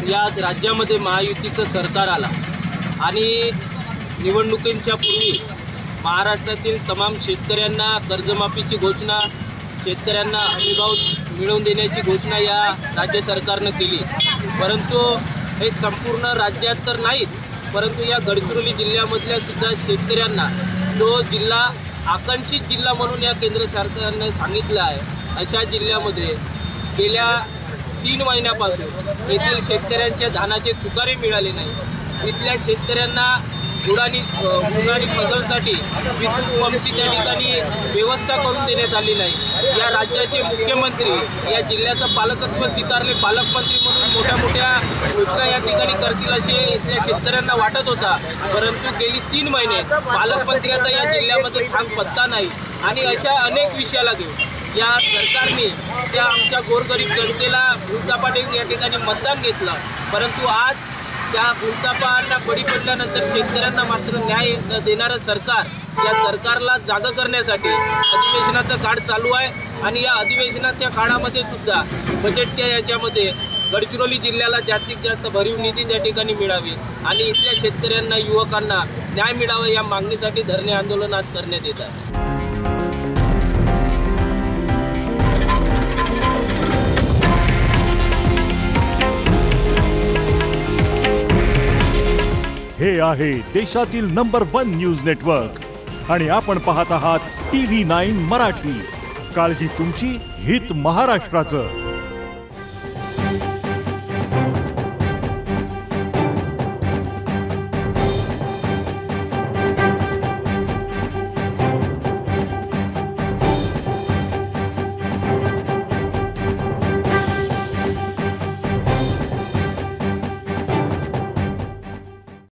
या राज्यामध्ये महायुतीचं सरकार आला आणि निवडणुकींच्या पूर्वी महाराष्ट्रातील तमाम शेतकऱ्यांना कर्जमाफीची घोषणा, शेतकऱ्यांना हमीभाव मिळवून देण्याची घोषणा या राज्य सरकारनं केली। परंतु हे संपूर्ण राज्यात तर नाहीत, परंतु या गडचिरोली जिल्ह्यामधल्या सुद्धा शेतकऱ्यांना जो जिल्हा आकांक्षित जिल्हा म्हणून या केंद्र सरकारने सांगितलं आहे, अशा जिल्ह्यामध्ये गेल्या 3 महिन्यापासून येथील शेतकऱ्यांच्या धानाचे चुकारे मिळाले नाही। इथल्या शेतकऱ्यांना बुडानी फसलसाठी विद्युत पंपची त्या ठिकाणी व्यवस्था करून देण्यात आली नाही। या राज्याचे मुख्यमंत्री या जिल्ह्याचं पालकत्व स्वीकारले, पालकमंत्री म्हणून मोठ्या मोठ्या घोषणा या ठिकाणी करतील असे इथल्या शेतकऱ्यांना वाटत होता, परंतु गेली 3 महिने पालकमंत्र्याचा या जिल्ह्यामध्ये ठाम पत्ता नाही। आणि अशा अनेक विषयाला घेऊन या सरकारने त्या आमच्या गोरगरीब जनतेला भूलथापाने या ठिकाणी मतदान घेतलं, परंतु आज त्या भूलथापांना बळी पडल्यानंतर शेतकऱ्यांना मात्र न्याय देणारं सरकार, या सरकारला जागा करण्यासाठी अधिवेशनाचा काळ चालू आहे। आणि या अधिवेशनाच्या काळामध्ये सुद्धा बजेटच्या याच्यामध्ये गडचिरोली जिल्ह्याला जास्तीत जास्त भरीव निधी त्या ठिकाणी मिळावी आणि इथल्या शेतकऱ्यांना, युवकांना न्याय मिळावा या मागणीसाठी धरणे आंदोलन आज करण्यात येत आहे। हे आहे देशातील नंबर 1 न्यूज नेटवर्क आणि आपण पाहत आहात TV9 मराठी। काळजी तुमची, हित महाराष्ट्राचं।